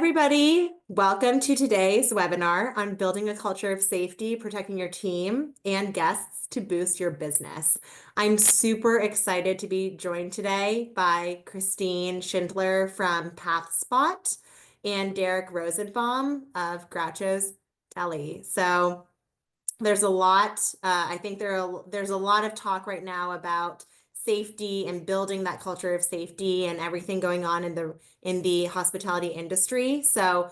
everybody. Welcome to today's webinar on building a culture of safety, protecting your team and guests to boost your business. I'm super excited to be joined today by Christine Schindler from PathSpot and Derek Rosenbaum of Groucho's Deli. So there's a lot, I think there's a lot of talk right now about safety and building that culture of safety and everything going on in the hospitality industry. So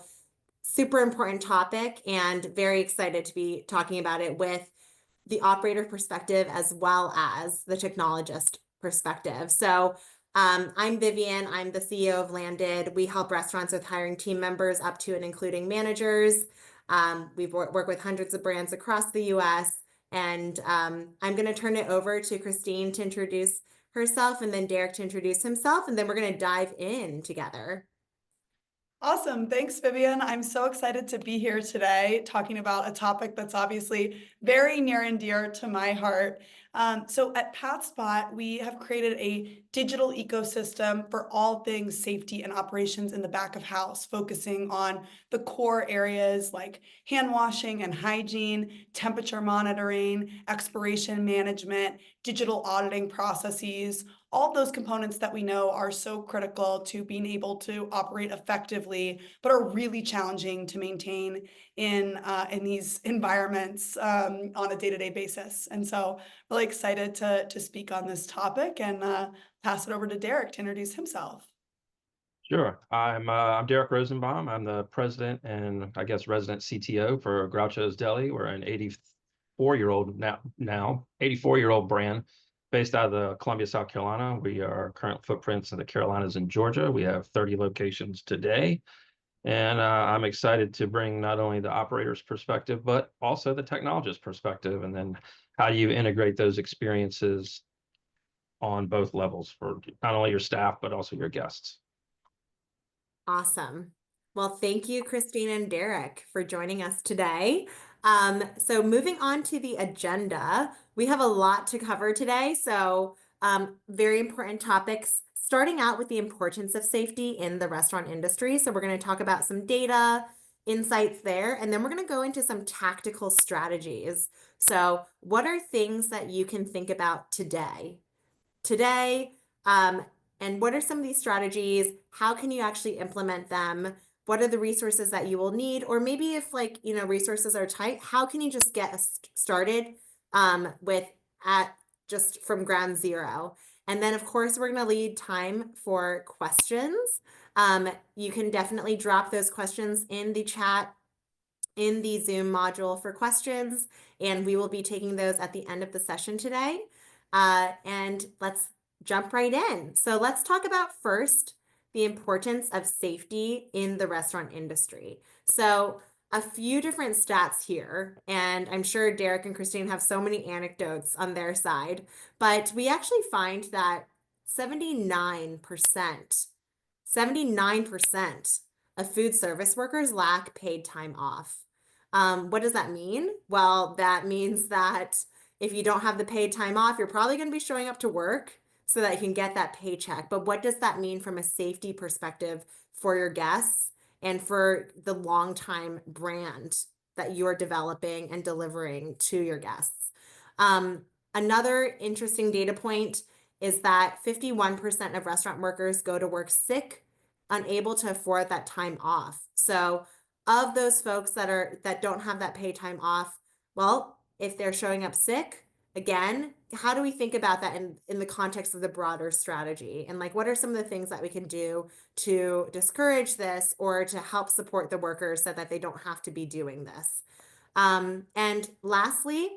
super important topic and very excited to be talking about it with the operator perspective as well as the technologist perspective. So I'm Vivian. I'm the CEO of Landed. We help restaurants with hiring team members up to and including managers. We've worked with hundreds of brands across the US. And I'm going to turn it over to Christine to introduce herself and then Derek to introduce himself. And then we're going to dive in together. Awesome. Thanks, Vivian. I'm so excited to be here today talking about a topic that's obviously very near and dear to my heart. So at PathSpot, we have created a digital ecosystem for all things safety and operations in the back of house, focusing on the core areas like hand washing and hygiene, temperature monitoring, expiration management, digital auditing processes, all those components that we know are so critical to being able to operate effectively, but are really challenging to maintain in these environments on a day-to-day basis. And so really excited to speak on this topic and pass it over to Derek to introduce himself. Sure. I'm Derek Rosenbaum. I'm the president and I guess resident CTO for Groucho's Deli. We're an 84-year-old now 84-year-old brand based out of the Columbia, South Carolina. We are current footprints in the Carolinas and Georgia. We have 30 locations today. And I'm excited to bring not only the operator's perspective, but also the technologist perspective. And then how do you integrate those experiences on both levels for not only your staff, but also your guests. Awesome. Well, thank you, Christine and Derek, for joining us today. So moving on to the agenda, we have a lot to cover today. So very important topics, starting out with the importance of safety in the restaurant industry. So we're going to talk about some data, insights there, and then we're going to go into some tactical strategies. So what are things that you can think about today? And what are some of these strategies? How can you actually implement them? What are the resources that you will need? Or maybe if resources are tight, how can you just get started just from ground zero? And then of course, we're going to leave time for questions. You can definitely drop those questions in the chat in the Zoom module for questions, and we will be taking those at the end of the session today. And let's jump right in. So let's talk about first the importance of safety in the restaurant industry. So a few different stats here, and I'm sure Derek and Christine have so many anecdotes on their side, but we actually find that 79% of food service workers lack paid time off. What does that mean? Well, that means that if you don't have the paid time off, you're probably going to be showing up to work so that you can get that paycheck. But what does that mean from a safety perspective for your guests and for the long-time brand that you are developing and delivering to your guests? Another interesting data point is that 51% of restaurant workers go to work sick, unable to afford that time off. So of those folks that don't have that paid time off, well, if they're showing up sick, again, how do we think about that in the context of the broader strategy? And what are some of the things that we can do to discourage this or to help support the workers so that they don't have to be doing this? And lastly,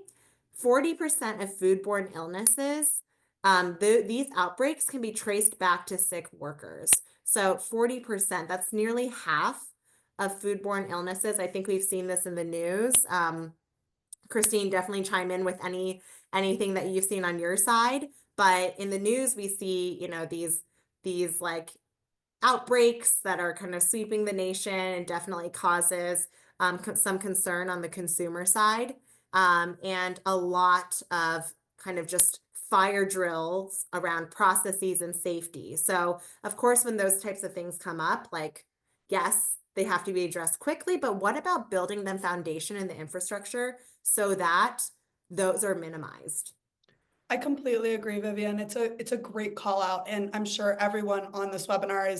40% of foodborne illnesses, these outbreaks can be traced back to sick workers. So 40%, that's nearly half of foodborne illnesses. I think we've seen this in the news. Christine, definitely chime in with anything that you've seen on your side. But in the news, we see, these outbreaks that are kind of sweeping the nation and definitely causes some concern on the consumer side, and a lot of kind of just fire drills around processes and safety. So of course, when those types of things come up, yes, they have to be addressed quickly, but what about building them foundation in the infrastructure so that those are minimized? I completely agree, Vivian. It's a great call out, and I'm sure everyone on this webinar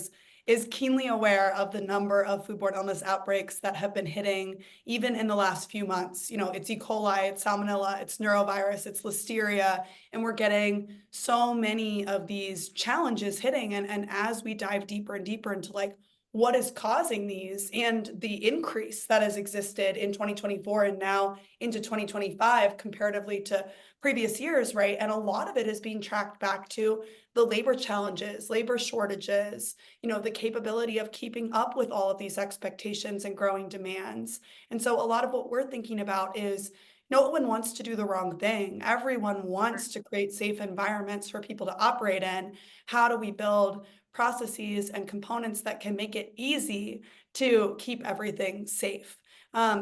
is keenly aware of the number of foodborne illness outbreaks that have been hitting even in the last few months. You know, it's E. coli, it's salmonella, it's neurovirus, it's listeria, and we're getting so many of these challenges hitting. And as we dive deeper and deeper into like what is causing these and the increase that has existed in 2024 and now into 2025 comparatively to previous years, right? And a lot of it is being tracked back to the labor challenges, labor shortages, you know, the capability of keeping up with all of these expectations and growing demands. And so a lot of what we're thinking about is no one wants to do the wrong thing. Everyone wants to create safe environments for people to operate in. How do we build processes and components that can make it easy to keep everything safe?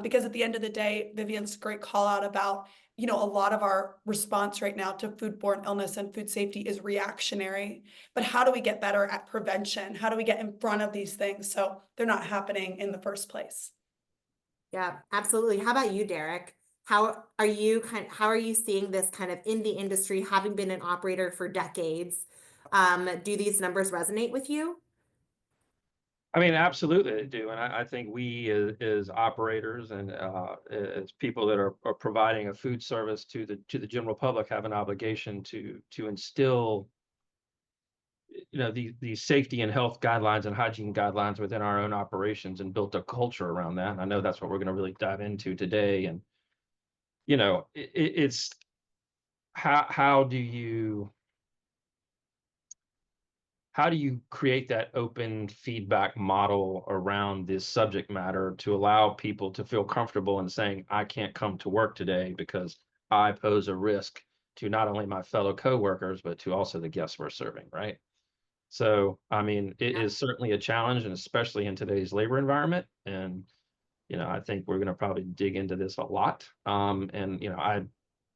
Because at the end of the day, Vivian's great call out about, you know, a lot of our response right now to foodborne illness and food safety is reactionary. But how do we get better at prevention? How do we get in front of these things so they're not happening in the first place? Yeah, absolutely. How about you, Derek? How are you seeing this kind of in the industry, having been an operator for decades? Do these numbers resonate with you? I mean, absolutely they do. And I think we as operators and as people that are providing a food service to the general public have an obligation to instill, these safety and health guidelines and hygiene guidelines within our own operations and built a culture around that. And I know that's what we're going to really dive into today. And, it's how do you create that open feedback model around this subject matter to allow people to feel comfortable in saying, I can't come to work today because I pose a risk to not only my fellow coworkers, but to also the guests we're serving, right? So, I mean, it Yeah. is certainly a challenge, and especially in today's labor environment. And, I think we're going to probably dig into this a lot. And, I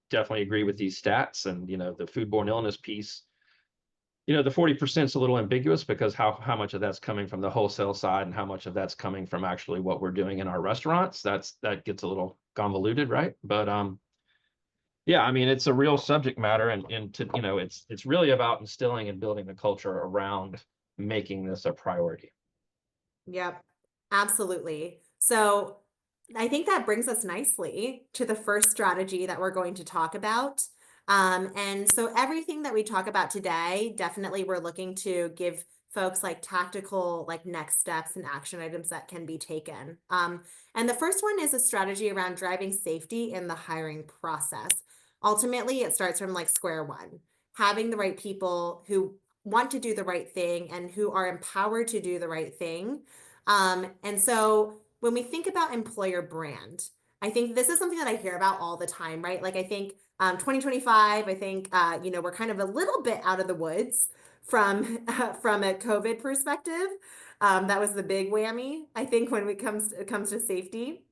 definitely agree with these stats and, the foodborne illness piece. The 40% is a little ambiguous because how much of that's coming from the wholesale side and how much of that's coming from actually what we're doing in our restaurants. That gets a little convoluted, right? But yeah, I mean, it's a real subject matter, and to it's really about instilling and building the culture around making this a priority. Yep, absolutely. So I think that brings us nicely to the first strategy that we're going to talk about. And so everything that we talk about today, definitely we're looking to give folks like tactical, like next steps and action items that can be taken. And the first one is a strategy around driving safety in the hiring process. Ultimately, it starts from like square one, having the right people who want to do the right thing and who are empowered to do the right thing. And so when we think about employer brand, I think this is something that I hear about all the time, right? Like I think 2025, I think we're kind of a little bit out of the woods from from a COVID perspective. That was the big whammy, I think, when it comes to safety.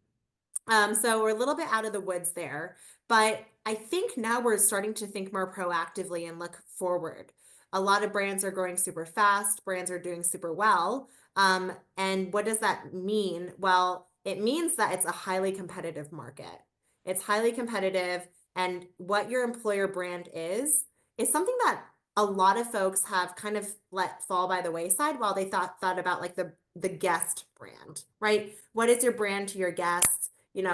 So we're a little bit out of the woods there, but I think now we're starting to think more proactively and look forward. A lot of brands are growing super fast, brands are doing super well. And what does that mean? Well, it means that it's a highly competitive market. It's highly competitive, and what your employer brand is something that a lot of folks have kind of let fall by the wayside while they thought about like the guest brand, right? What is your brand to your guests?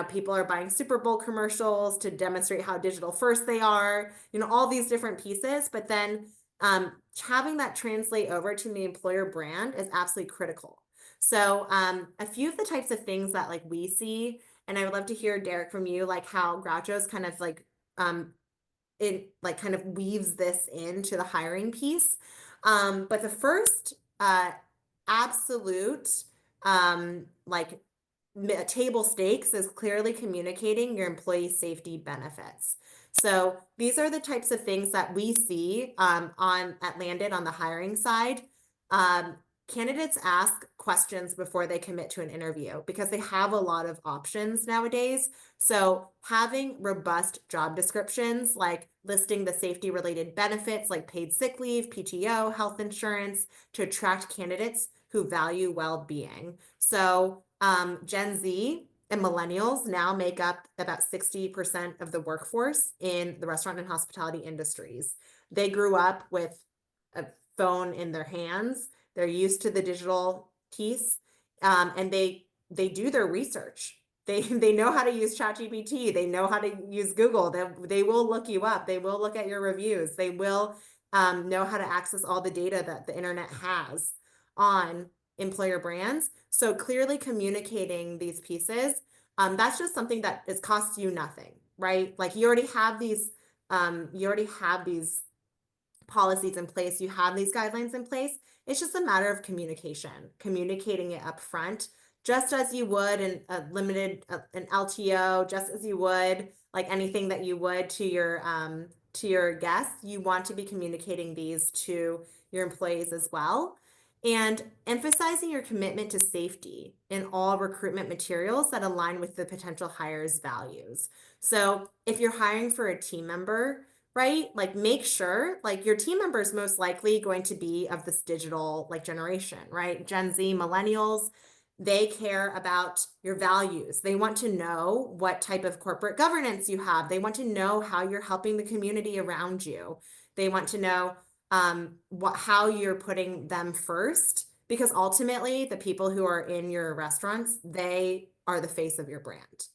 People are buying Super Bowl commercials to demonstrate how digital first they are, all these different pieces. But then having that translate over to the employer brand is absolutely critical. So a few of the types of things that like we see, and I would love to hear, Derek, from you, like how Groucho's kind of like it like kind of weaves this into the hiring piece. But the first absolute like table stakes is clearly communicating your employee safety benefits. So these are the types of things that we see at Landed on the hiring side. Candidates ask questions before they commit to an interview because they have a lot of options nowadays. So having robust job descriptions, like listing the safety related benefits like paid sick leave, PTO, health insurance, to attract candidates who value well-being. So Gen Z and millennials now make up about 60% of the workforce in the restaurant and hospitality industries. They grew up with a phone in their hands. They're used to the digital piece, and they do their research. They know how to use ChatGPT. They know how to use Google. They will look you up. They will look at your reviews. They will know how to access all the data that the internet has on employer brands. So clearly communicating these pieces, that's just something that is costs you nothing, right? Like you already have these policies in place, you have these guidelines in place. It's just a matter of communicating it up front, just as you would in a an LTO, just as you would like anything that you would to your guests. You want to be communicating these to your employees as well. And emphasizing your commitment to safety in all recruitment materials that align with the potential hire's values. So if you're hiring for a team member, right? Like make sure like your team member is most likely going to be of this digital like generation, right? Gen Z, millennials, they care about your values. They want to know what type of corporate governance you have. They want to know how you're helping the community around you. They want to know how you're putting them first, because ultimately the people who are in your restaurants, they are the face of your brand.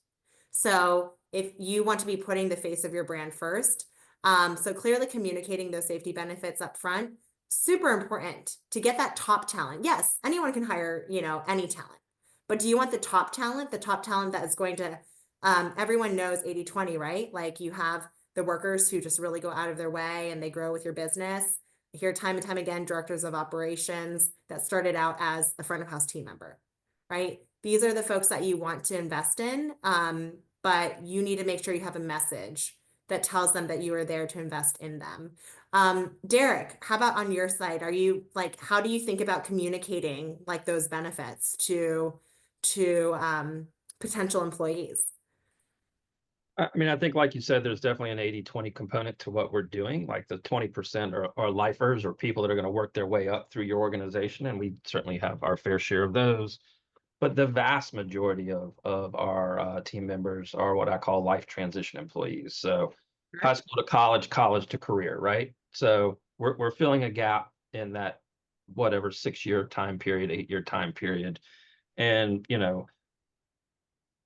So if you want to be putting the face of your brand first, so clearly communicating those safety benefits up front, super important to get that top talent. Yes, anyone can hire, any talent, but do you want the top talent that is going to, everyone knows 80-20, right? Like you have the workers who just really go out of their way and they grow with your business. I hear time and time again, directors of operations that started out as a front of house team member, right? These are the folks that you want to invest in, but you need to make sure you have a message that tells them that you are there to invest in them. Derek, how about on your side? Are you like, how do you think about communicating like those benefits to potential employees? I mean, I think, like you said, there's definitely an 80-20 component to what we're doing. Like the 20% are lifers or people that are going to work their way up through your organization. And we certainly have our fair share of those. But the vast majority of our team members are what I call life transition employees. So high school to college, college to career, right? So we're filling a gap in that whatever 6-year time period, 8-year time period. And,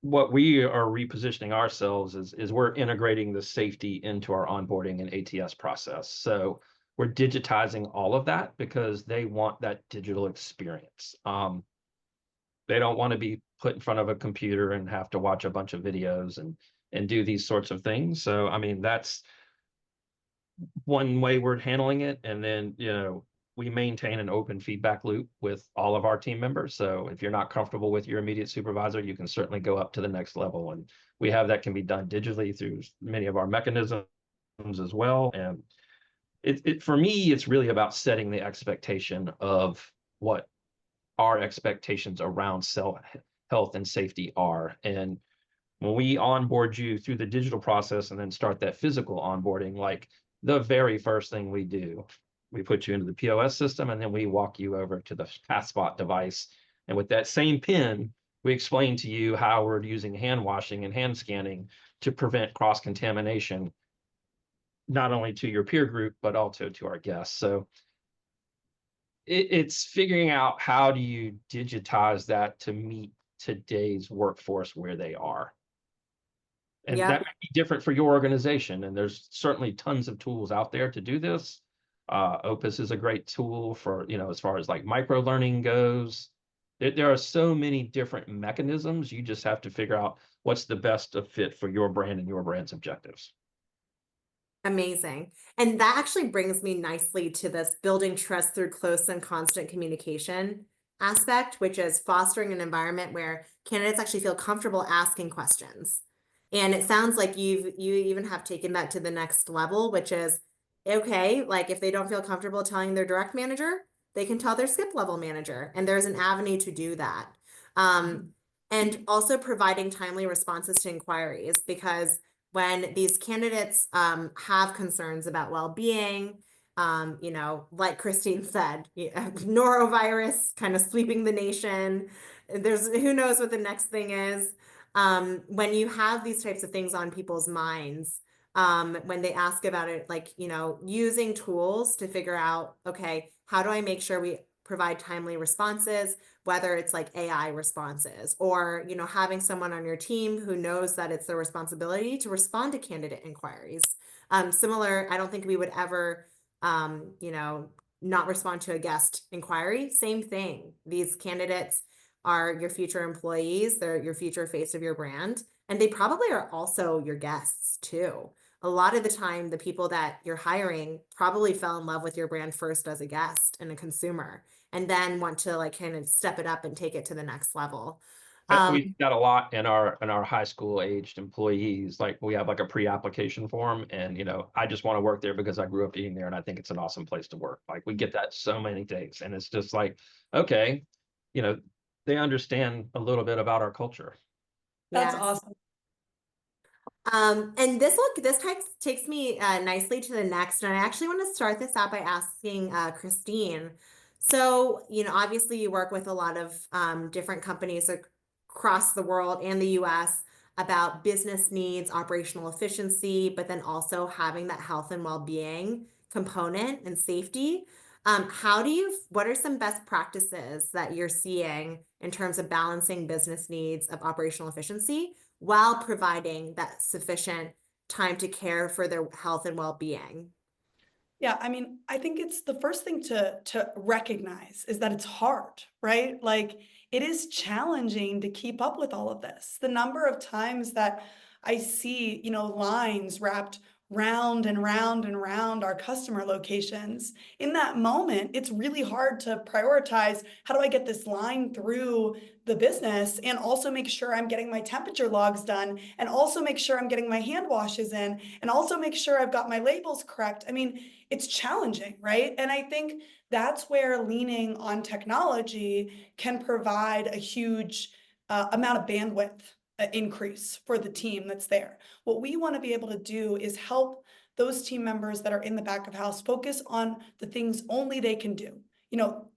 what we are repositioning ourselves is we're integrating the safety into our onboarding and ATS process. So we're digitizing all of that because they want that digital experience. They don't want to be put in front of a computer and have to watch a bunch of videos and do these sorts of things. So, I mean, that's one way we're handling it. And then, we maintain an open feedback loop with all of our team members. So if you're not comfortable with your immediate supervisor, you can certainly go up to the next level. And we have that can be done digitally through many of our mechanisms as well. And for me, it's really about setting the expectation of what our expectations around health and safety are. And when we onboard you through the digital process and then start that physical onboarding, like the very first thing we do, we put you into the POS system and then we walk you over to the PathSpot device. And with that same pin, we explain to you how we're using hand washing and hand scanning to prevent cross-contamination, not only to your peer group, but also to our guests. So it's figuring out how do you digitize that to meet today's workforce where they are. And that Yep. might be different for your organization. And there's certainly tons of tools out there to do this. Opus is a great tool for, as far as like micro learning goes. There are so many different mechanisms. You just have to figure out what's the best fit for your brand and your brand's objectives. Amazing. And that actually brings me nicely to this building trust through close and constant communication aspect, which is fostering an environment where candidates actually feel comfortable asking questions. And it sounds like you even have taken that to the next level, which is okay, like if they don't feel comfortable telling their direct manager, they can tell their skip level manager, and there's an avenue to do that. And also providing timely responses to inquiries, because when these candidates have concerns about well-being, You know, like Christine said, norovirus kind of sweeping the nation. There's who knows what the next thing is. When you have these types of things on people's minds, when they ask about it, like, you know, using tools to figure out, okay, how do I make sure we provide timely responses, whether it's like AI responses or, you know, having someone on your team who knows that it's their responsibility to respond to candidate inquiries. Similar, I don't think we would ever, you know, not respond to a guest inquiry. Same thing. These candidates are your future employees, they're your future face of your brand, and they probably are also your guests too. A lot of the time, the people that you're hiring probably fell in love with your brand first as a guest and a consumer, and then want to like kind of step it up and take it to the next level. We Um, see that a lot in our high school aged employees. Like we have like a pre-application form, and I just want to work there because I grew up eating there and I think it's an awesome place to work. Like we get that so many days, and it's just like, okay, you know, they understand a little bit about our culture. That's yes. awesome. And this takes me nicely to the next, and I actually want to start this out by asking Christine. So, you know, obviously you work with a lot of different companies across the world and the US about business needs, operational efficiency, but then also having that health and well-being component and safety. What are some best practices that you're seeing in terms of balancing business needs of operational efficiency while providing that sufficient time to care for their health and well-being? Yeah, I mean, I think it's the first thing to recognize is that it's hard, right? Like it is challenging to keep up with all of this. The number of times that I see, lines wrapped round and round and round our customer locations. In that moment, it's really hard to prioritize how do I get this line through the business and also make sure I'm getting my temperature logs done and also make sure I'm getting my hand washes in and also make sure I've got my labels correct. I mean, it's challenging, right? And I think that's where leaning on technology can provide a huge amount of bandwidth increase for the team that's there. What we want to be able to do is help those team members that are in the back of house focus on the things only they can do.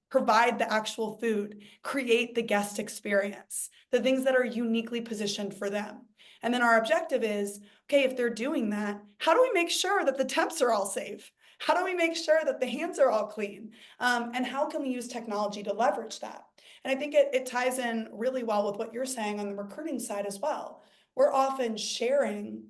Provide the actual food, create the guest experience, the things that are uniquely positioned for them. And then our objective is, okay, if they're doing that, how do we make sure that the temps are all safe? How do we make sure that the hands are all clean? And how can we use technology to leverage that? And I think it ties in really well with what you're saying on the recruiting side as well. We're often sharing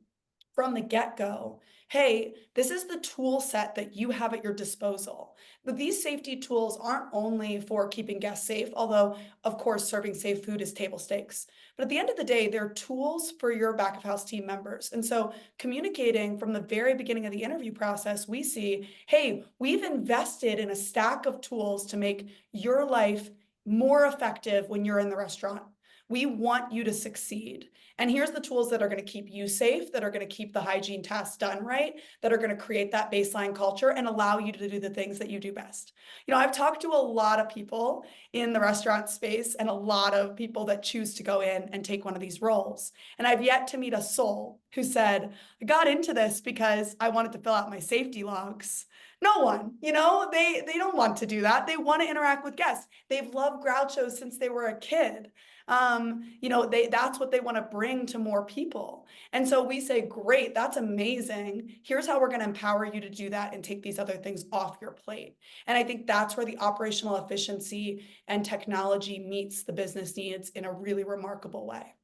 from the get-go, hey, this is the tool set that you have at your disposal. But these safety tools aren't only for keeping guests safe, although of course serving safe food is table stakes. But at the end of the day, they're tools for your back of house team members. And so communicating from the very beginning of the interview process, we see, hey, we've invested in a stack of tools to make your life more effective when you're in the restaurant. We want you to succeed. And here's the tools that are going to keep you safe, that are going to keep the hygiene tasks done right, that are going to create that baseline culture and allow you to do the things that you do best. I've talked to a lot of people in the restaurant space and a lot of people that choose to go in and take one of these roles. And I've yet to meet a soul who said, I got into this because I wanted to fill out my safety logs. No one, they don't want to do that. They want to interact with guests. They've loved Groucho's since they were a kid. That's what they want to bring to more people. And so we say, great, that's amazing. Here's how we're going to empower you to do that and take these other things off your plate. And I think that's where the operational efficiency and technology meets the business needs in a really remarkable way.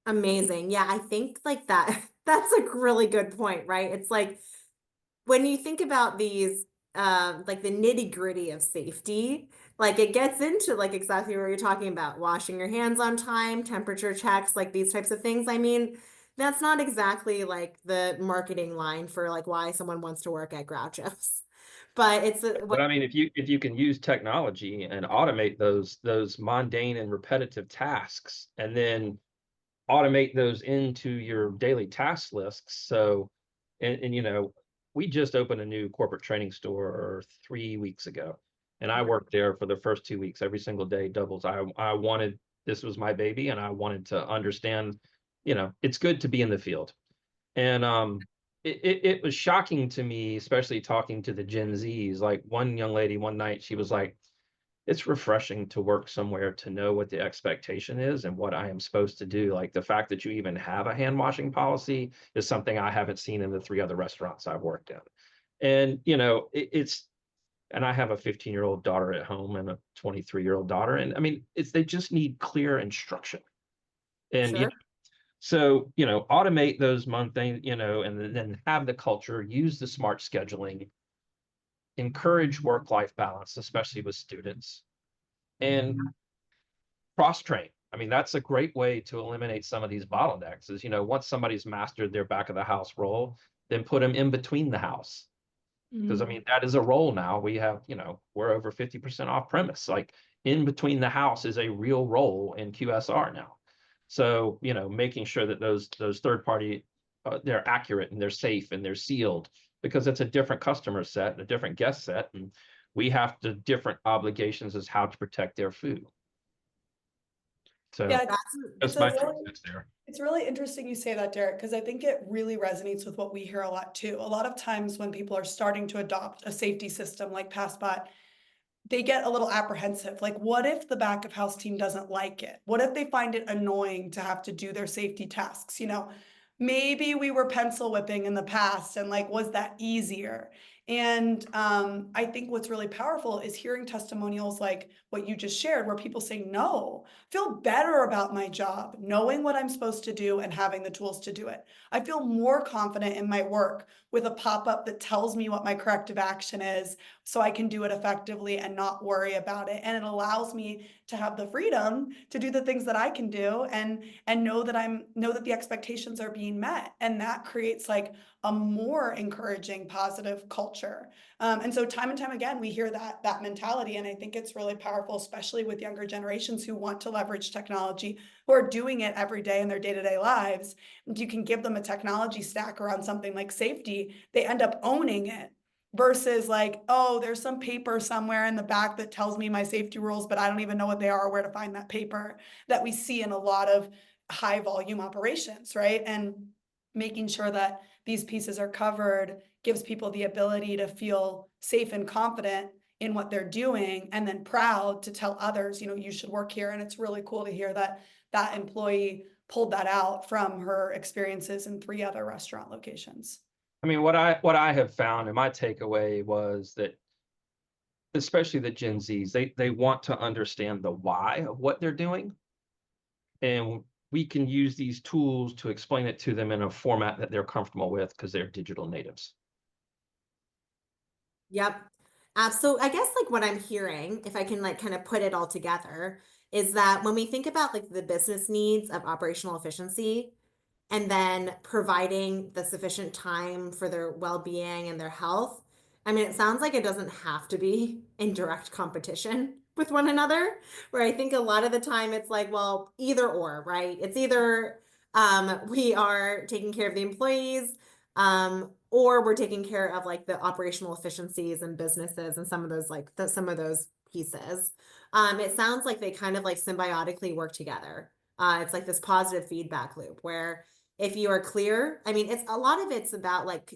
Amazing. Yeah, I think like that, that's a really good point, right? It's like when you think about these, like the nitty-gritty of safety, like it gets into like exactly what you're talking about, washing your hands on time, temperature checks, like these types of things. I mean, that's not exactly like the marketing line for like why someone wants to work at Groucho's. But it's But I mean, if you can use technology and automate those mundane and repetitive tasks, and then automate those into your daily task lists. So, and we just opened a new corporate training store 3 weeks ago, and I worked there for the first 2 weeks, every single day, doubles. I wanted, this was my baby, and I wanted to understand, it's good to be in the field. And it was shocking to me, especially talking to the Gen Zs. Like one young lady one night, she was like, it's refreshing to work somewhere to know what the expectation is and what I am supposed to do. Like the fact that you even have a hand washing policy is something I haven't seen in the 3 other restaurants I've worked in. And, and I have a 15-year-old daughter at home and a 23-year-old daughter. And I mean, they just need clear instruction. And, Sure. so, automate those mundane, and then have the culture, use the smart scheduling, encourage work-life balance, especially with students, and cross-train. I mean, that's a great way to eliminate some of these bottlenecks is, once somebody's mastered their back of the house role, then put them in between the house. Because I Mhm. mean, that is a role now. We have, we're over 50% off premise. Like in between the house is a real role in QSR now. So, making sure that those third party, they're accurate and they're safe and they're sealed because it's a different customer set, a different guest set, and we have the different obligations as how to protect their food. So Yeah, That's it's that's a my 2 really cents there. it's really interesting you say that, Derek, because I think it really resonates with what we hear a lot too. A lot of times when people are starting to adopt a safety system like PassBot, they get a little apprehensive. Like, what if the back of house team doesn't like it? What if they find it annoying to have to do their safety tasks? Maybe we were pencil whipping in the past and like, was that easier? And I think what's really powerful is hearing testimonials like what you just shared, where people say, no, feel better about my job, knowing what I'm supposed to do and having the tools to do it. I feel more confident in my work with a pop up that tells me what my corrective action is so I can do it effectively and not worry about it. And it allows me to have the freedom to do the things that I can do and know that the expectations are being met. And that creates like a more encouraging, positive culture. And so time and time again, we hear that mentality. And I think it's really powerful, especially with younger generations who want to leverage technology, who are doing it every day in their day-to-day lives. And you can give them a technology stack around something like safety, they end up owning it versus like, oh, there's some paper somewhere in the back that tells me my safety rules, but I don't even know what they are or where to find that paper, that we see in a lot of high volume operations, right? And making sure that these pieces are covered gives people the ability to feel safe and confident in what they're doing and then proud to tell others, you should work here. And it's really cool to hear that that employee pulled that out from her experiences in 3 other restaurant locations. I mean, what I have found and my takeaway was that especially the Gen Zs, they want to understand the why of what they're doing. And we can use these tools to explain it to them in a format that they're comfortable with because they're digital natives. Yep. So I guess like what I'm hearing, if I can like kind of put it all together, is that when we think about like the business needs of operational efficiency and then providing the sufficient time for their well-being and their health, I mean, it sounds like it doesn't have to be in direct competition with one another, where I think a lot of the time it's like, well, either or, right? It's either we are taking care of the employees, or we're taking care of like the operational efficiencies and businesses and some of those like some of those pieces. It sounds like they kind of like symbiotically work together. It's like this positive feedback loop where if you are clear, I mean, it's a lot of it's about like,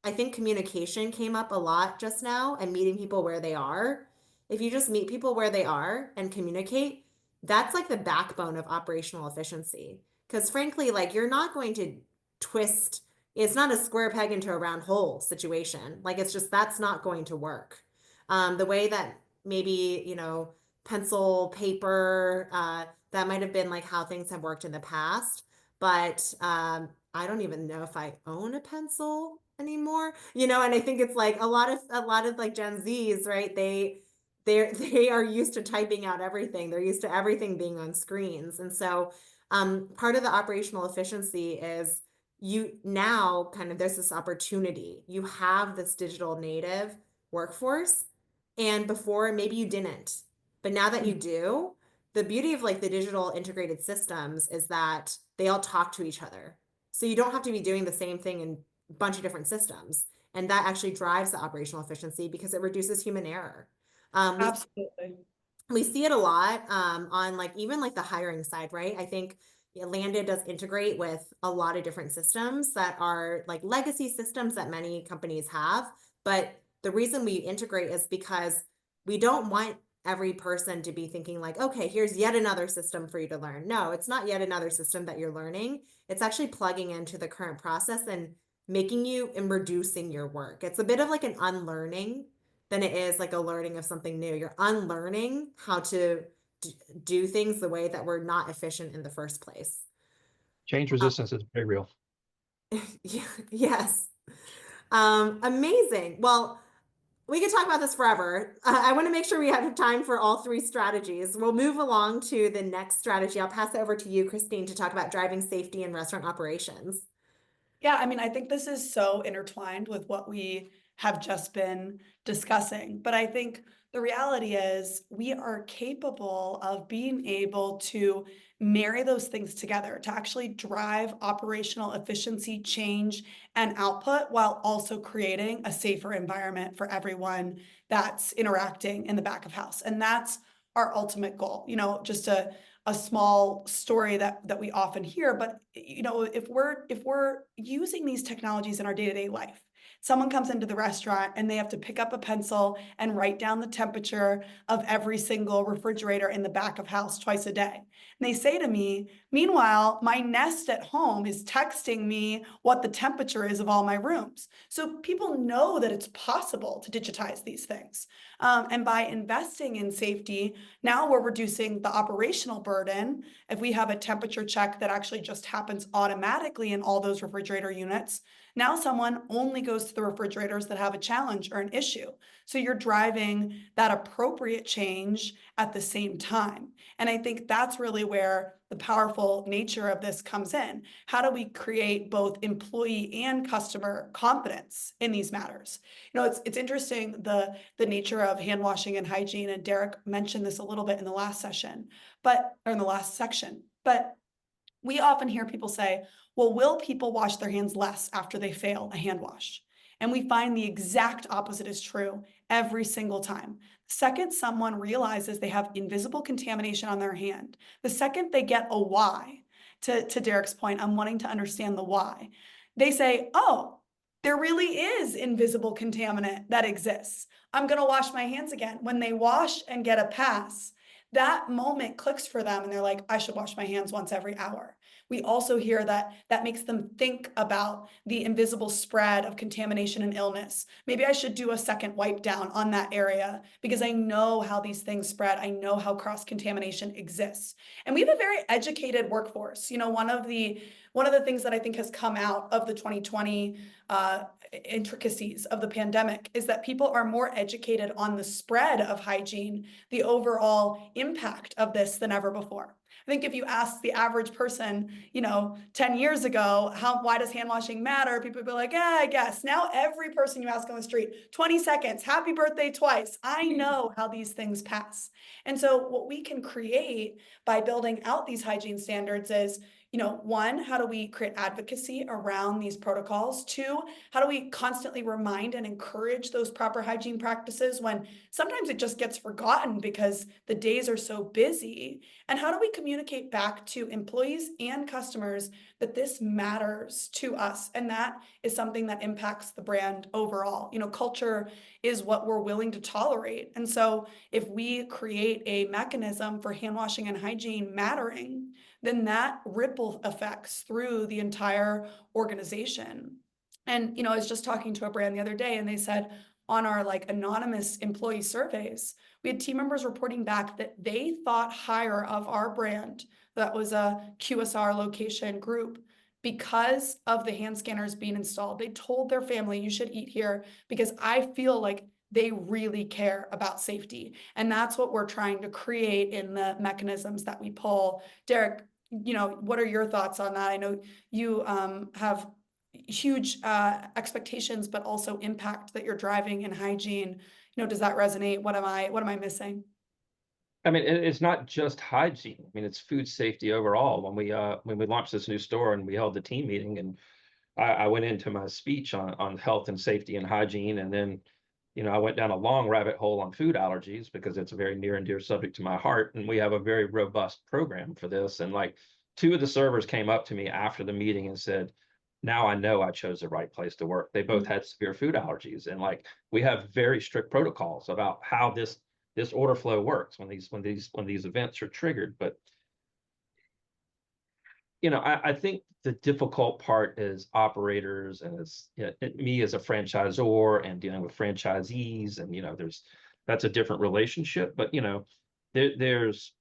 I think communication came up a lot just now and meeting people where they are. If you just meet people where they are and communicate, that's like the backbone of operational efficiency. Because frankly, like you're not going to twist, it's not a square peg into a round hole situation. Like it's just that's not going to work. The way that maybe, pencil, paper, that might have been like how things have worked in the past. But I don't even know if I own a pencil anymore. And I think it's like a lot of like Gen Zs, right? They are used to typing out everything. They're used to everything being on screens. And so part of the operational efficiency is you now kind of there's this opportunity. You have this digital native workforce, and before maybe you didn't. But now that you do, the beauty of like the digital integrated systems is that they all talk to each other. So you don't have to be doing the same thing in a bunch of different systems. And that actually drives the operational efficiency because it reduces human error. We Absolutely. we see it a lot on like even like the hiring side, right? I think Landa does integrate with a lot of different systems that are like legacy systems that many companies have. But the reason we integrate is because we don't want every person to be thinking like, okay, here's yet another system for you to learn. No, it's not yet another system that you're learning. It's actually plugging into the current process and making you and reducing your work. It's a bit of like an unlearning than it is like a learning of something new. You're unlearning how to do things the way that were not efficient in the first place. Change Uh, resistance is very real. yeah, yes. Amazing. Well, we could talk about this forever. I want to make sure we have time for all three strategies. We'll move along to the next strategy. I'll pass it over to you, Christine, to talk about driving safety in restaurant operations. Yeah, I mean, I think this is so intertwined with what we have just been discussing. But I think the reality is we are capable of being able to marry those things together to actually drive operational efficiency, change, and output while also creating a safer environment for everyone that's interacting in the back of house. And that's our ultimate goal. Just a small story that we often hear, but if we're using these technologies in our day-to-day life, someone comes into the restaurant and they have to pick up a pencil and write down the temperature of every single refrigerator in the back of house twice a day. And they say to me, meanwhile, my Nest at home is texting me what the temperature is of all my rooms. So people know that it's possible to digitize these things. And by investing in safety, now we're reducing the operational burden. If we have a temperature check that actually just happens automatically in all those refrigerator units, now someone only goes to the refrigerators that have a challenge or an issue. So you're driving that appropriate change at the same time. And I think that's really where the powerful nature of this comes in. How do we create both employee and customer confidence in these matters? It's interesting, the nature of hand washing and hygiene, and Derek mentioned this a little bit in the last session, or in the last section. But we often hear people say, well, will people wash their hands less after they fail a hand wash? And we find the exact opposite is true every single time. The second someone realizes they have invisible contamination on their hand, the second they get a why, to Derek's point, I'm wanting to understand the why, they say, oh, there really is invisible contaminant that exists. I'm going to wash my hands again. When they wash and get a pass, that moment clicks for them and they're like, I should wash my hands once every hour. We also hear that makes them think about the invisible spread of contamination and illness. Maybe I should do a second wipe down on that area because I know how these things spread. I know how cross-contamination exists. And we have a very educated workforce. One of the things that I think has come out of the 2020 intricacies of the pandemic is that people are more educated on the spread of hygiene, the overall impact of this than ever before. I think if you ask the average person, 10 years ago, why does hand washing matter? People would be like, yeah, I guess. Now every person you ask on the street, 20 seconds, happy birthday twice. I know how these things pass. And so what we can create by building out these hygiene standards is, one, how do we create advocacy around these protocols? Two, how do we constantly remind and encourage those proper hygiene practices when sometimes it just gets forgotten because the days are so busy? And how do we communicate back to employees and customers that this matters to us? And that is something that impacts the brand overall. Culture is what we're willing to tolerate. And so if we create a mechanism for hand washing and hygiene mattering, then that ripple effects through the entire organization. And, I was just talking to a brand the other day and they said on our anonymous employee surveys, we had team members reporting back that they thought higher of our brand. That was a QSR location group because of the hand scanners being installed. They told their family, you should eat here because I feel like they really care about safety. And that's what we're trying to create in the mechanisms that we pull. Derek, what are your thoughts on that? I know you have huge expectations, but also impact that you're driving in hygiene. Does that resonate? What am I missing? I mean, it's not just hygiene. I mean, it's food safety overall. When we launched this new store and we held the team meeting, and I went into my speech on health and safety and hygiene, and then I went down a long rabbit hole on food allergies because it's a very near and dear subject to my heart, and we have a very robust program for this. And two of the servers came up to me after the meeting and said, now I know I chose the right place to work. They both had severe food allergies. And like, we have very strict protocols about how this order flow works when these events are triggered. But I think the difficult part is operators and as me as a franchisor and dealing with franchisees, and that's a different relationship. But there's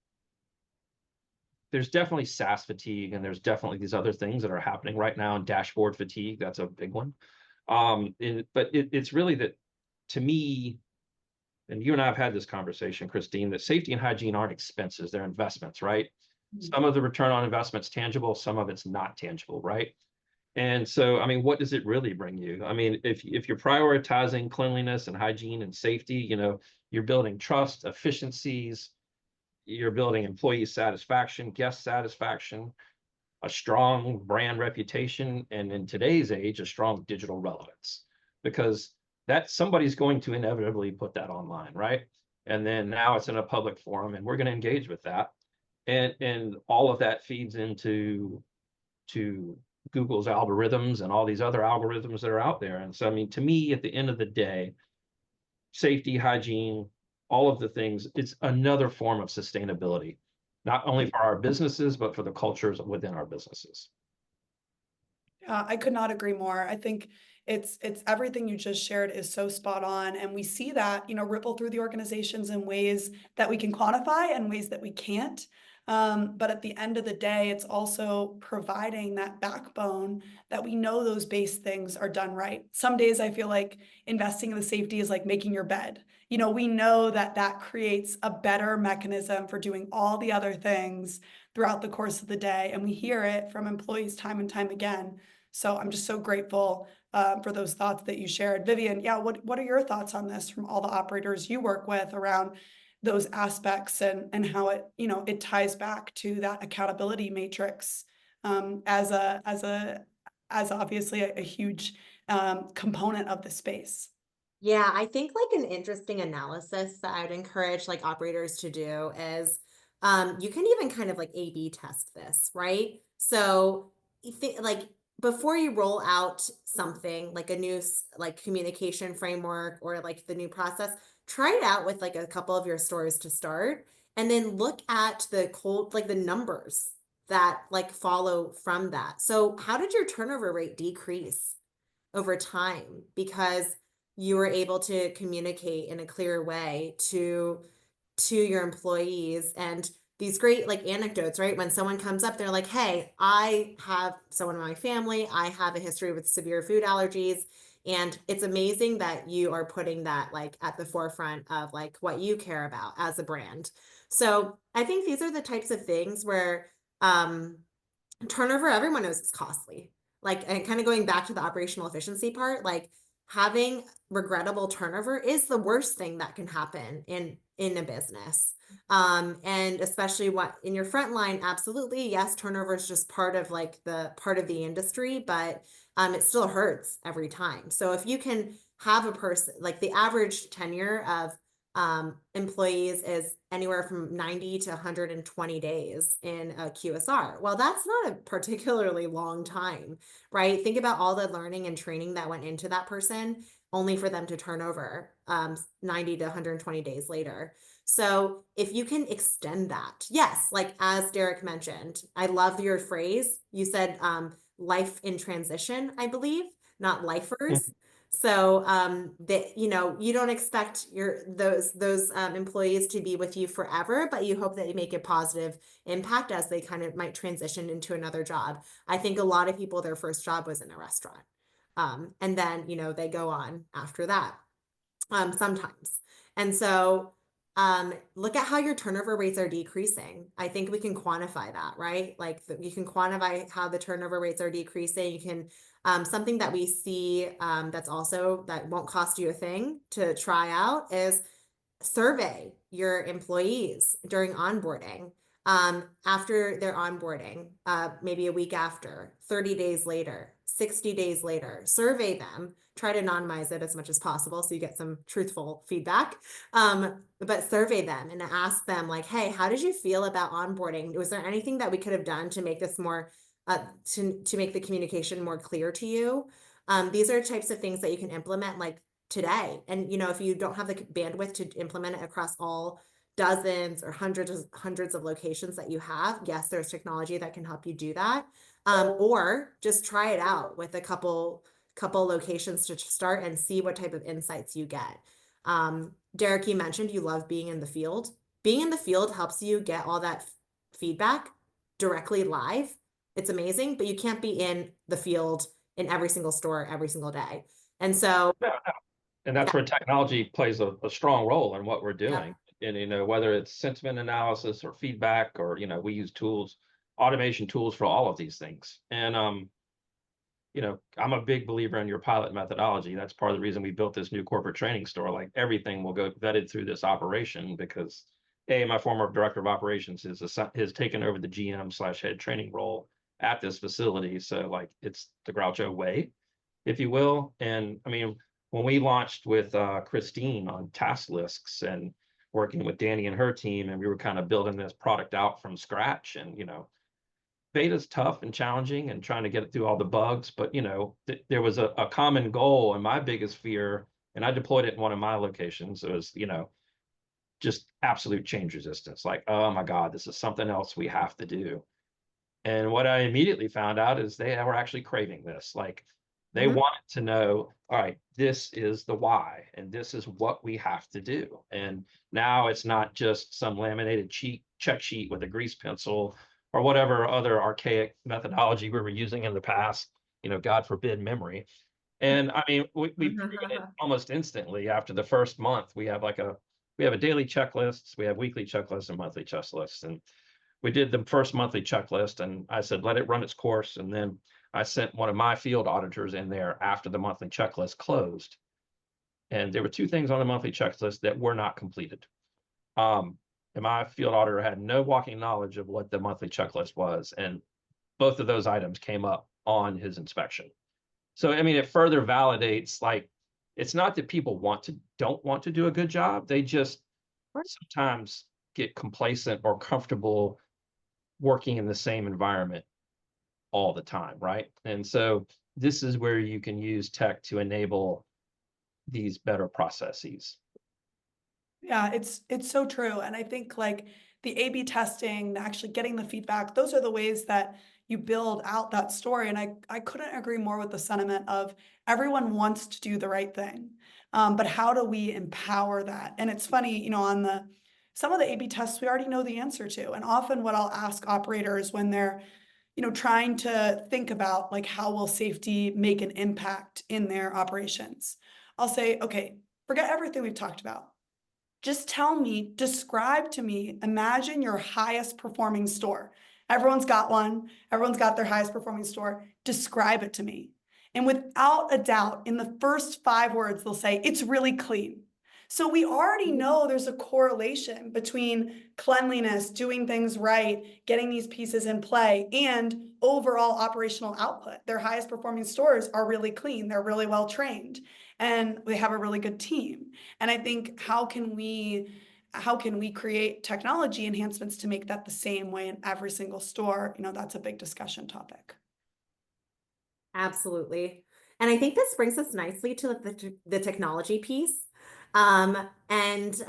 definitely SaaS fatigue, and there's definitely these other things that are happening right now, and dashboard fatigue. That's a big one. But it's really that, to me, and you and I have had this conversation, Christine, that safety and hygiene aren't expenses, they're investments, right? Some of the return on investment's tangible, some of it's not tangible, right? And so, I mean, what does it really bring you? I mean, if you're prioritizing cleanliness and hygiene and safety, you're building trust, efficiencies, you're building employee satisfaction, guest satisfaction, a strong brand reputation, and in today's age, a strong digital relevance, because that somebody's going to inevitably put that online, right? And then now it's in a public forum, and we're going to engage with that. And all of that feeds into Google's algorithms and all these other algorithms that are out there. And so, I mean, to me, at the end of the day, safety, hygiene, all of the things, it's another form of sustainability, not only for our businesses, but for the cultures within our businesses. I could not agree more. I think it's everything you just shared is so spot on, and we see that ripple through the organizations in ways that we can quantify and ways that we can't. But at the end of the day, it's also providing that backbone that we know those base things are done right. Some days I feel like investing in the safety is like making your bed. We know that that creates a better mechanism for doing all the other things throughout the course of the day, and we hear it from employees time and time again. So I'm just so grateful for those thoughts that you shared. Vivian, yeah, what are your thoughts on this from all the operators you work with around those aspects and how it ties back to that accountability matrix as obviously a huge component of the space? Yeah, I think like an interesting analysis that I would encourage like operators to do is you can even kind of like A/B test this, right? So you think like before you roll out something like a new like communication framework or like the new process, try it out with like a couple of your stores to start, and then look at the cold like the numbers that like follow from that. So how did your turnover rate decrease over time because you were able to communicate in a clear way to your employees? And these great like anecdotes, right? When someone comes up, they're like, hey, I have someone in my family, I have a history with severe food allergies. And it's amazing that you are putting that like at the forefront of like what you care about as a brand. So I think these are the types of things where turnover, everyone knows, is costly. Like, and kind of going back to the operational efficiency part, like having regrettable turnover is the worst thing that can happen in a business. And especially what in your front line, absolutely, yes, turnover is just part of like the part of the industry, but it still hurts every time. So if you can have a person, like the average tenure of employees is anywhere from 90 to 120 days in a QSR. Well, that's not a particularly long time, right? Think about all the learning and training that went into that person only for them to turn over 90 to 120 days later. So if you can extend that, yes, like as Derek mentioned, I love your phrase. You said life in transition, I believe, not lifers. So that you don't expect those employees to be with you forever, but you hope that you make a positive impact as they kind of might transition into another job. I think a lot of people, their first job was in a restaurant. And then, they go on after that sometimes. And so look at how your turnover rates are decreasing. I think we can quantify that, right? Like you can quantify how the turnover rates are decreasing. You can something that we see that's also that won't cost you a thing to try out is survey your employees during onboarding. after their onboarding, maybe a week after, 30 days later, 60 days later, survey them, try to anonymize it as much as possible so you get some truthful feedback. But survey them and ask them like, hey, how did you feel about onboarding? Was there anything that we could have done to make this more, to make the communication more clear to you? These are types of things that you can implement like today. And, if you don't have the bandwidth to implement it across all dozens or hundreds of locations that you have, yes, there's technology that can help you do that. Or just try it out with a couple locations to start and see what type of insights you get. Derek, you mentioned you love being in the field. Being in the field helps you get all that feedback directly live. It's amazing, but you can't be in the field in every single store every single day. And so, No, no. And that's where technology plays a strong role in what we're yeah. doing. And, whether it's sentiment analysis or feedback, or, we use tools, automation tools for all of these things. And, I'm a big believer in your pilot methodology. That's part of the reason we built this new corporate training store. Like, everything will go vetted through this operation because my former director of operations has taken over the GM/head training role at this facility. So like, it's the Groucho way, if you will. And I mean, when we launched with Christine on task lists and working with Danny and her team, and we were kind of building this product out from scratch, and beta's tough and challenging and trying to get it through all the bugs, but there was a common goal. And my biggest fear, and I deployed it in one of my locations, it was just absolute change resistance. Like, oh my God, this is something else we have to do. And what I immediately found out is they were actually craving this. Like, they wanted to know, all right, this is the why, and this is what we have to do. And now it's not just some laminated check sheet with a grease pencil or whatever other archaic methodology we were using in the past, God forbid, memory. And I mean, we've proven it almost instantly. After the first month, we have a daily checklist, we have weekly checklists and monthly checklists. And we did the first monthly checklist, and I said, let it run its course. And then I sent one of my field auditors in there after the monthly checklist closed. And there were two things on the monthly checklist that were not completed. And my field auditor had no walking knowledge of what the monthly checklist was. And both of those items came up on his inspection. So, I mean, it further validates, like, it's not that people don't want to do a good job. They just sometimes get complacent or comfortable working in the same environment all the time, right? And so this is where you can use tech to enable these better processes. Yeah, it's so true. And I think like the A/B testing, actually getting the feedback, those are the ways that you build out that story. And I couldn't agree more with the sentiment of everyone wants to do the right thing. But how do we empower that? And it's funny, on some of the A/B tests, we already know the answer to. And often what I'll ask operators when they're, trying to think about like how will safety make an impact in their operations, I'll say, okay, forget everything we've talked about. Just tell me, describe to me, imagine your highest performing store. Everyone's got one. Everyone's got their highest performing store. Describe it to me. And without a doubt, in the first 5 words, they'll say, it's really clean. So we already know there's a correlation between cleanliness, doing things right, getting these pieces in play, and overall operational output. Their highest performing stores are really clean. They're really well trained, and they have a really good team. And I think how can we create technology enhancements to make that the same way in every single store? That's a big discussion topic. Absolutely. And I think this brings us nicely to the technology piece. And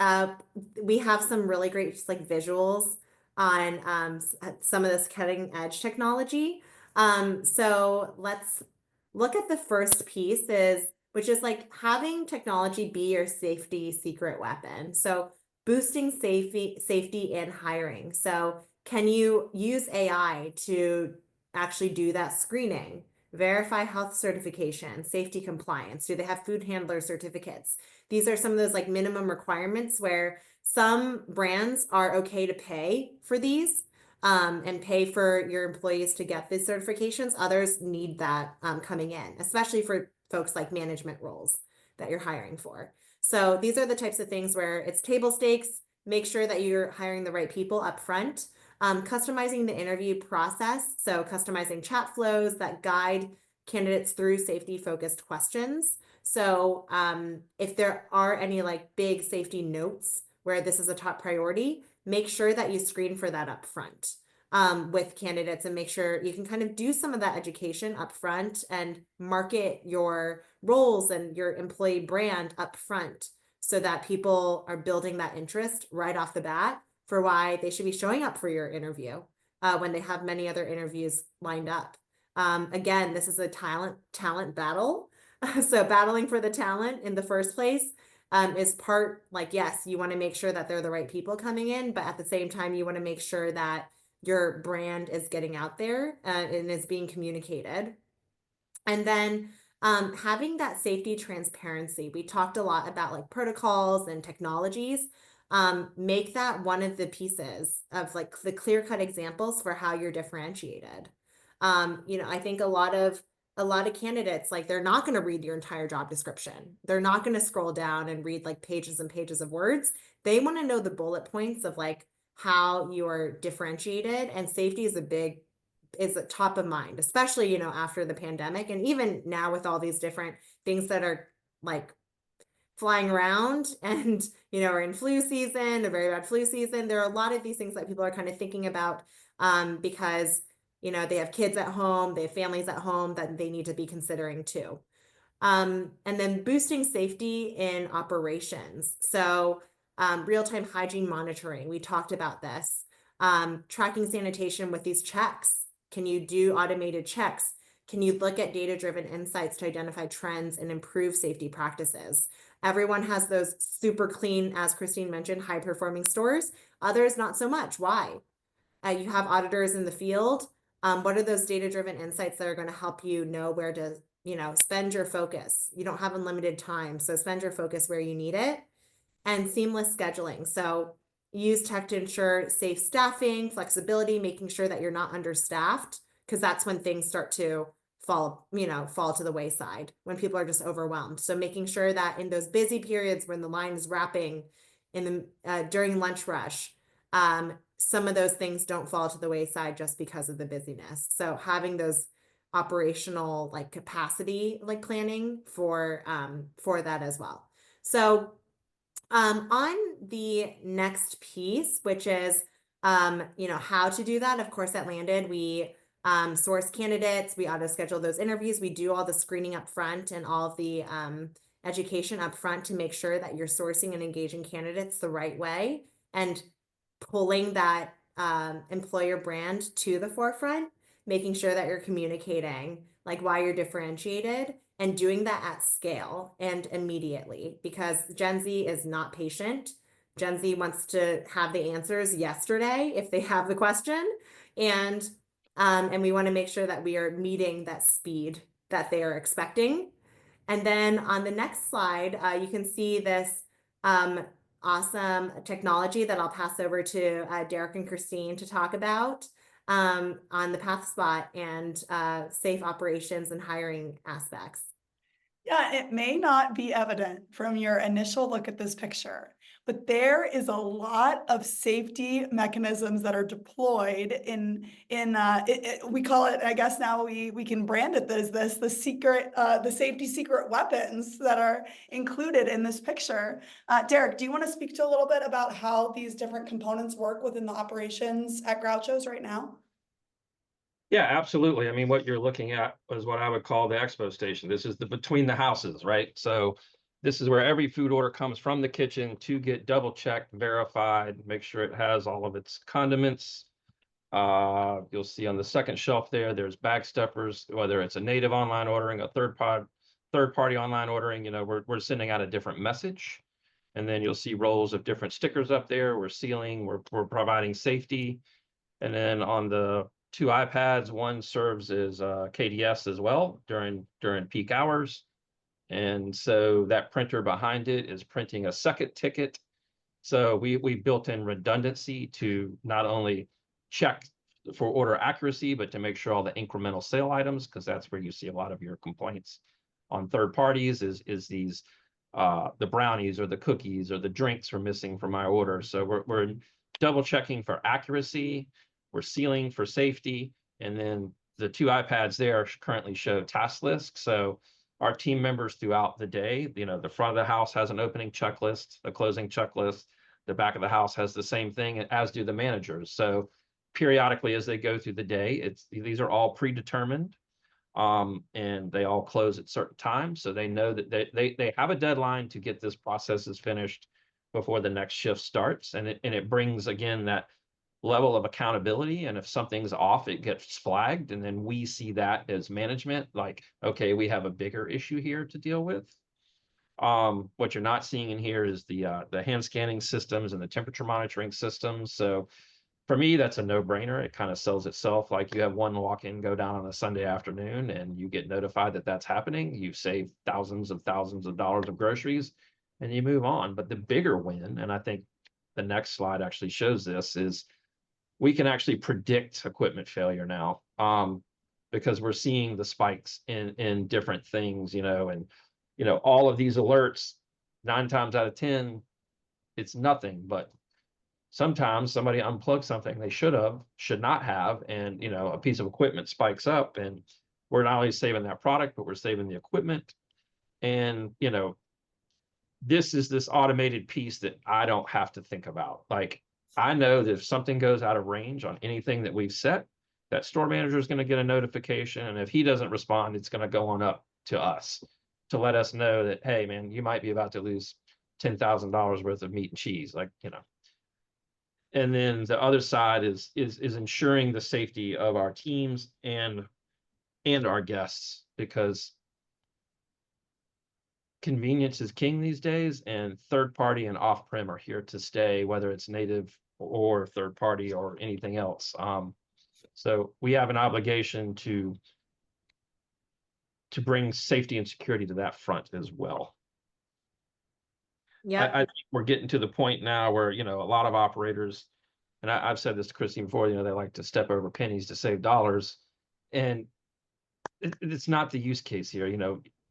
we have some really great just like visuals on some of this cutting edge technology. So let's look at the first piece which is like having technology be your safety secret weapon. So boosting safety in hiring. So can you use AI to actually do that screening? Verify health certification, safety compliance. Do they have food handler certificates? These are some of those like minimum requirements where some brands are okay to pay for these and pay for your employees to get these certifications. Others need that coming in, especially for folks like management roles that you're hiring for. So these are the types of things where it's table stakes. Make sure that you're hiring the right people up front. Customizing the interview process, so customizing chat flows that guide candidates through safety-focused questions. So if there are any like big safety notes where this is a top priority, make sure that you screen for that up front with candidates, and make sure you can kind of do some of that education up front and market your roles and your employee brand up front so that people are building that interest right off the bat for why they should be showing up for your interview when they have many other interviews lined up. Again, this is a talent battle. So battling for the talent in the first place is part, like, yes, you want to make sure that they're the right people coming in, but at the same time, you want to make sure that your brand is getting out there and is being communicated. And then having that safety transparency. We talked a lot about like protocols and technologies. Make that one of the pieces of like the clear-cut examples for how you're differentiated. I think a lot of candidates, like, they're not going to read your entire job description. They're not going to scroll down and read like pages and pages of words. They want to know the bullet points of like how you're differentiated, and safety is a top of mind, especially, after the pandemic, and even now with all these different things that are like flying around and, are in flu season, a very bad flu season. There are a lot of these things that people are kind of thinking about because, they have kids at home, they have families at home that they need to be considering too. And then boosting safety in operations. So real-time hygiene monitoring, we talked about this. Tracking sanitation with these checks. Can you do automated checks? Can you look at data-driven insights to identify trends and improve safety practices? Everyone has those super clean, as Christine mentioned, high-performing stores. Others, not so much. Why? You have auditors in the field. What are those data-driven insights that are going to help you know where to, spend your focus? You don't have unlimited time, so spend your focus where you need it. And seamless scheduling. So use tech to ensure safe staffing, flexibility, making sure that you're not understaffed, because that's when things start to fall to the wayside, when people are just overwhelmed. So making sure that in those busy periods when the line is wrapping during lunch rush, some of those things don't fall to the wayside just because of the busyness. So having those operational like capacity like planning for that as well. So on the next piece, which is how to do that, of course, at Landed, we source candidates, we auto schedule those interviews, we do all the screening up front and all of the education up front to make sure that you're sourcing and engaging candidates the right way and pulling that employer brand to the forefront, making sure that you're communicating like why you're differentiated, and doing that at scale and immediately, because Gen Z is not patient. Gen Z wants to have the answers yesterday if they have the question, and we want to make sure that we are meeting that speed that they are expecting. And then on the next slide, you can see this awesome technology that I'll pass over to Derek and Christine to talk about on the PathSpot and safe operations and hiring aspects. Yeah, it may not be evident from your initial look at this picture, but there is a lot of safety mechanisms that are deployed we call it, I guess now we can brand it as the safety secret weapons that are included in this picture. Derek, do you want to speak to a little bit about how these different components work within the operations at Groucho's right now? Yeah, absolutely. I mean, what you're looking at is what I would call the expo station. This is the between the houses, right? So this is where every food order comes from the kitchen to get double checked, verified, make sure it has all of its condiments. You'll see on the second shelf there's bag stuffers, whether it's a native online ordering, a third party online ordering, we're sending out a different message. And then you'll see rows of different stickers up there. We're sealing, we're providing safety. And then on the two iPads, one serves as KDS as well during peak hours. And so that printer behind it is printing a second ticket. So we built in redundancy to not only check for order accuracy, but to make sure all the incremental sale items, because that's where you see a lot of your complaints on third parties is these the brownies or the cookies or the drinks are missing from my order. So we're double checking for accuracy. we're sealing for safety. And then the two iPads there currently show task lists. So our team members throughout the day, you know, the front of the house has an opening checklist, a closing checklist. The back of the house has the same thing, as do the managers. So periodically as they go through the day, these are all predetermined, and they all close at certain times. So they know that they have a deadline to get this processes finished before the next shift starts. And it brings, again, that level of accountability. And if something's off, it gets flagged. And then we see that as management, like, okay, we have a bigger issue here to deal with. What you're not seeing in here is the hand scanning systems and the temperature monitoring systems. So for me, that's a no-brainer. It kind of sells itself. Like, you have one walk-in go down on a Sunday afternoon and you get notified that that's happening. You've saved thousands of dollars of groceries and you move on. But the bigger win, and I think the next slide actually shows this, is we can actually predict equipment failure now, because we're seeing the spikes in different things, and all of these alerts, 9 times out of 10, it's nothing. But sometimes somebody unplugs something they should not have, and a piece of equipment spikes up, and we're not only saving that product, but we're saving the equipment. And this is this automated piece that I don't have to think about. Like, I know that if something goes out of range on anything that we've set, that store manager is going to get a notification, and if he doesn't respond, it's going to go on up to us to let us know that, hey man, you might be about to lose $10,000 worth of meat and cheese, And then the other side is ensuring the safety of our teams and our guests, because convenience is king these days, and third party and off-prem are here to stay, whether it's native or third party or anything else. So we have an obligation to bring safety and security to that front as well. Yeah. I think we're getting to the point now where, a lot of operators, and I've said this to Christine before, they like to step over pennies to save dollars. And it's not the use case here.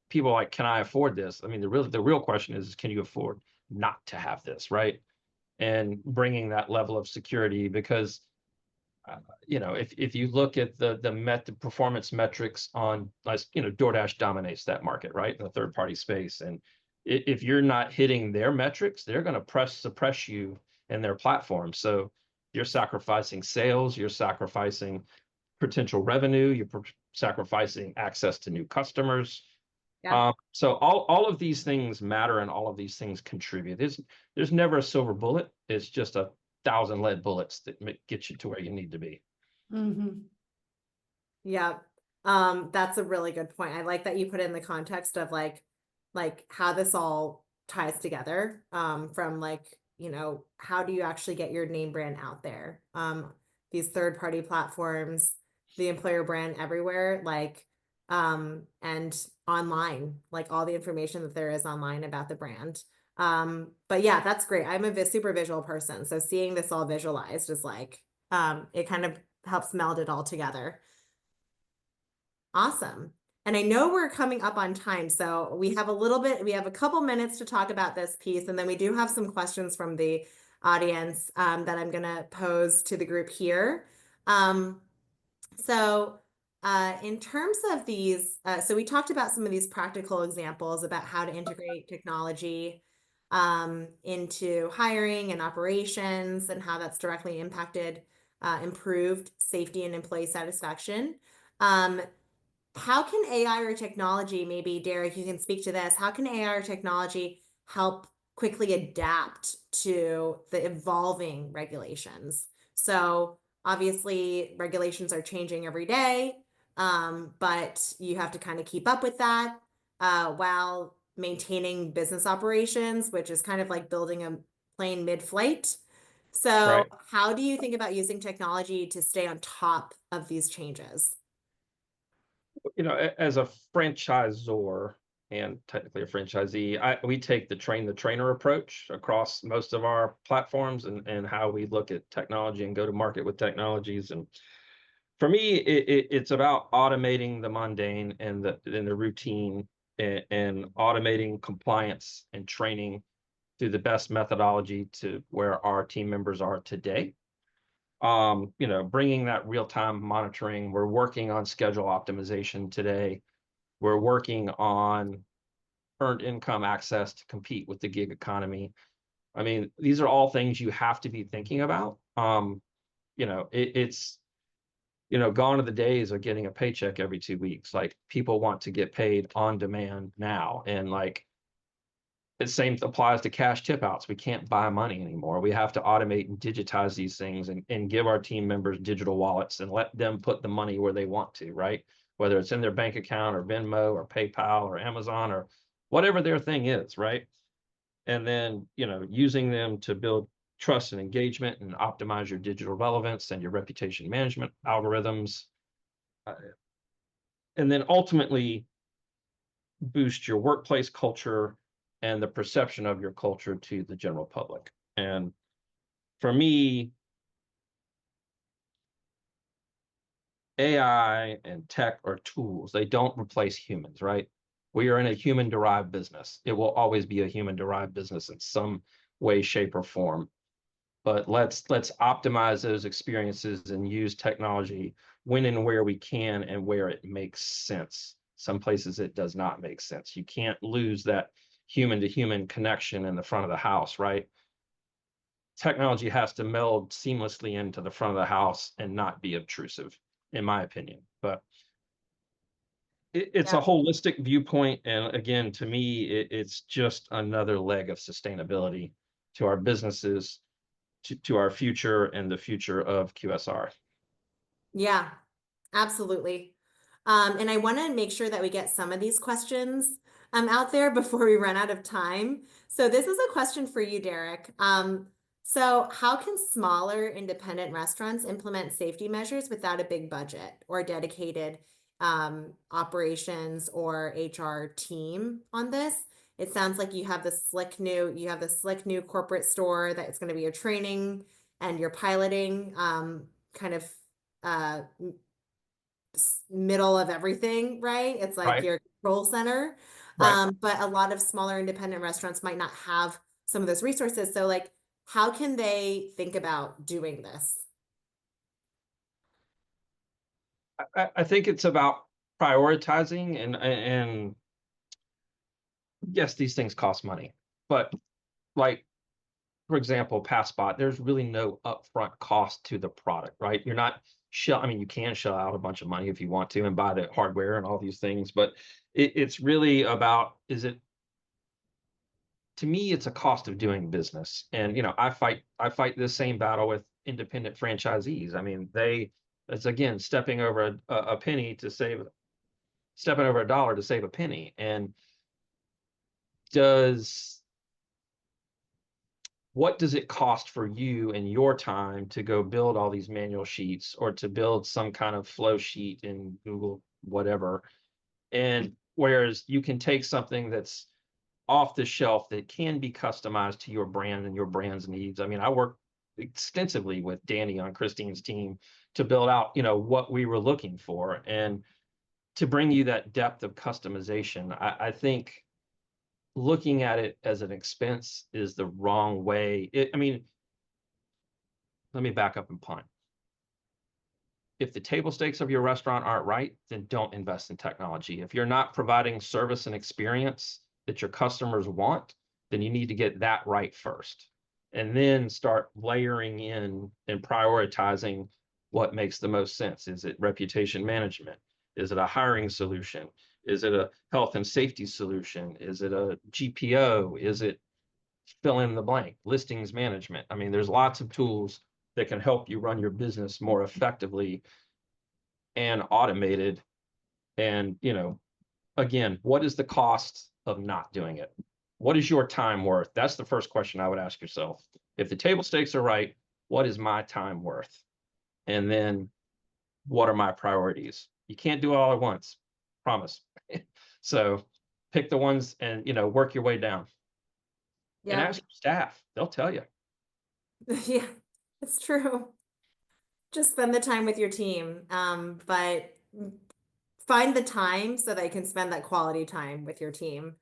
People are like, can I afford this? I mean, the real question is, can you afford not to have this, right? And bringing that level of security, because if you look at the performance metrics on, DoorDash dominates that market, right, in the third party space. And if you're not hitting their metrics, they're going to suppress you in their platform. So you're sacrificing sales, you're sacrificing potential revenue, you're sacrificing access to new customers. Yeah. So all of these things matter, and all of these things contribute. There's never a silver bullet. It's just 1,000 lead bullets that get you to where you need to be. Mm-hmm. Yeah. That's a really good point. I like that you put it in the context of like how this all ties together, from how do you actually get your name brand out there? These third party platforms, the employer brand everywhere, and online, like all the information that there is online about the brand. But yeah, that's great. I'm a super visual person. So seeing this all visualized is it kind of helps meld it all together. Awesome. And I know we're coming up on time, so we have a couple minutes to talk about this piece, and then we do have some questions from the audience that I'm going to pose to the group here. In terms of these, so we talked about some of these practical examples about how to integrate technology into hiring and operations, and how that's directly improved safety and employee satisfaction. How can AI or technology, maybe Derek, you can speak to this, how can AI or technology help quickly adapt to the evolving regulations? So obviously regulations are changing every day, but you have to kind of keep up with that while maintaining business operations, which is kind of like building a plane mid-flight. So Right. how do you think about using technology to stay on top of these changes? As a franchisor and technically a franchisee, we take the train the trainer approach across most of our platforms, and how we look at technology and go to market with technologies. And for me, it's about automating the mundane and the routine, and automating compliance and training through the best methodology to where our team members are today. Bringing that real-time monitoring. We're working on schedule optimization today. We're working on earned income access to compete with the gig economy. I mean, these are all things you have to be thinking about. It's gone are the days of getting a paycheck every 2 weeks. Like, people want to get paid on demand now. And like, the same applies to cash tip outs. We can't buy money anymore. We have to automate and digitize these things and give our team members digital wallets and let them put the money where they want to, right? Whether it's in their bank account or Venmo or PayPal or Amazon or whatever their thing is, right? And then, using them to build trust and engagement and optimize your digital relevance and your reputation management algorithms. And then ultimately boost your workplace culture and the perception of your culture to the general public. And for me, AI and tech are tools. They don't replace humans, right? We are in a human-derived business. It will always be a human-derived business in some way, shape, or form. But let's optimize those experiences and use technology when and where we can and where it makes sense. Some places it does not make sense. You can't lose that human to human connection in the front of the house, right? Technology has to meld seamlessly into the front of the house and not be obtrusive, in my opinion. But it's a Yeah. holistic viewpoint. And again, to me, it's just another leg of sustainability to our businesses, to our future and the future of QSR. Yeah, absolutely. And I want to make sure that we get some of these questions out there before we run out of time. So this is a question for you, Derek. So how can smaller independent restaurants implement safety measures without a big budget or dedicated operations or HR team on this? It sounds like you have the slick new corporate store that it's going to be your training and your piloting kind of uh, middle of everything, right? It's like Right. your control center. Right. But a lot of smaller independent restaurants might not have some of those resources. So like, how can they think about doing this? I think it's about prioritizing and yes, these things cost money, but like, for example, PassBot, there's really no upfront cost to the product, right? You're not I mean, you can shell out a bunch of money if you want to and buy the hardware and all these things, but it's really about, to me, it's a cost of doing business. And, I fight this same battle with independent franchisees. I mean, it's again, stepping over a penny to save, stepping over a dollar to save a penny. And does what does it cost for you and your time to go build all these manual sheets or to build some kind of flow sheet in Google, whatever? And whereas you can take something that's off the shelf that can be customized to your brand and your brand's needs. I mean, I work extensively with Danny on Christine's team to build out, what we were looking for and to bring you that depth of customization. I think looking at it as an expense is the wrong way. I mean, let me back up and punt. If the table stakes of your restaurant aren't right, then don't invest in technology. If you're not providing service and experience that your customers want, then you need to get that right first. And then start layering in and prioritizing what makes the most sense. Is it reputation management? Is it a hiring solution? Is it a health and safety solution? Is it a GPO? Is it fill in the blank, listings management? I mean, there's lots of tools that can help you run your business more effectively and automated. And, again, what is the cost of not doing it? What is your time worth? That's the first question I would ask yourself. If the table stakes are right, what is my time worth? And then what are my priorities? You can't do it all at once, promise. So pick the ones and, work your way down and Yep. ask your staff. They'll tell you. Yeah, it's true. Just spend the time with your team. But find the time so that you can spend that quality time with your team.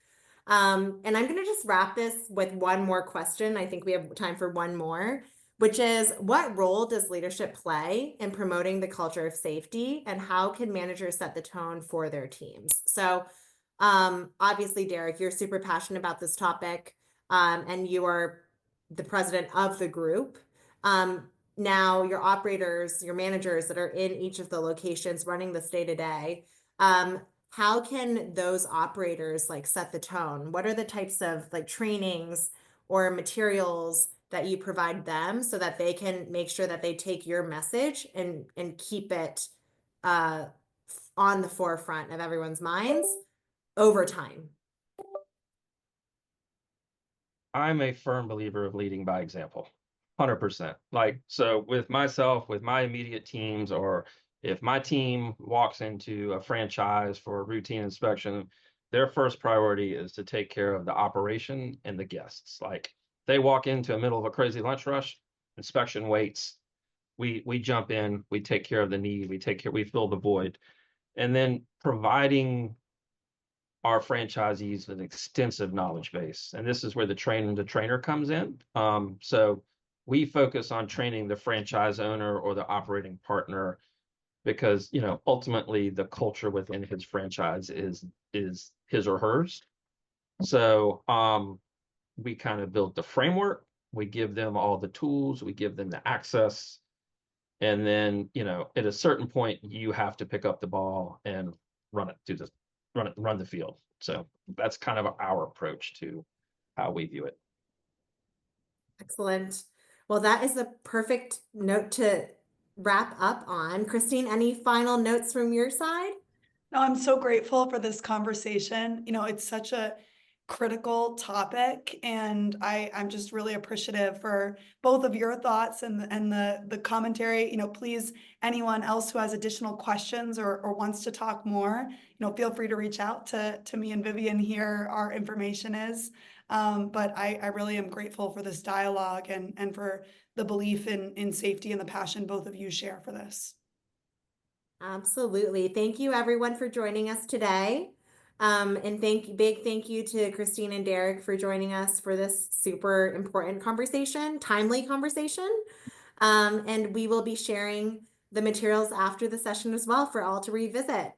And I'm going to just wrap this with one more question. I think we have time for one more, which is what role does leadership play in promoting the culture of safety, and how can managers set the tone for their teams? So obviously, Derek, you're super passionate about this topic, and you are the president of the group. Now your operators, your managers that are in each of the locations running this day to day, how can those operators like set the tone? What are the types of like trainings or materials that you provide them so that they can make sure that they take your message and keep it on the forefront of everyone's minds over time? I'm a firm believer of leading by example, 100%. Like, so with myself, with my immediate teams, or if my team walks into a franchise for a routine inspection, their first priority is to take care of the operation and the guests. Like, they walk into the middle of a crazy lunch rush, inspection waits. We jump in, we take care of the need, we fill the void, and then providing our franchisees an extensive knowledge base. And this is where the trainer comes in. So we focus on training the franchise owner or the operating partner because, you know, ultimately the culture within his franchise is his or hers. So we kind of build the framework, we give them all the tools, we give them the access. And then, you know, at a certain point, you have to pick up the ball and run it through the run the field. So that's kind of our approach to how we view it. Excellent. Well, that is a perfect note to wrap up on. Christine, any final notes from your side? No, I'm so grateful for this conversation. You know, it's such a critical topic, and I'm just really appreciative for both of your thoughts and the commentary. You know, please, anyone else who has additional questions or wants to talk more, you know, feel free to reach out to me and Vivian here. Our information is. But I really am grateful for this dialogue and for the belief in safety and the passion both of you share for this. Absolutely. Thank you everyone for joining us today. And big thank you to Christine and Derek for joining us for this super important conversation, timely conversation. And we will be sharing the materials after the session as well for all to revisit.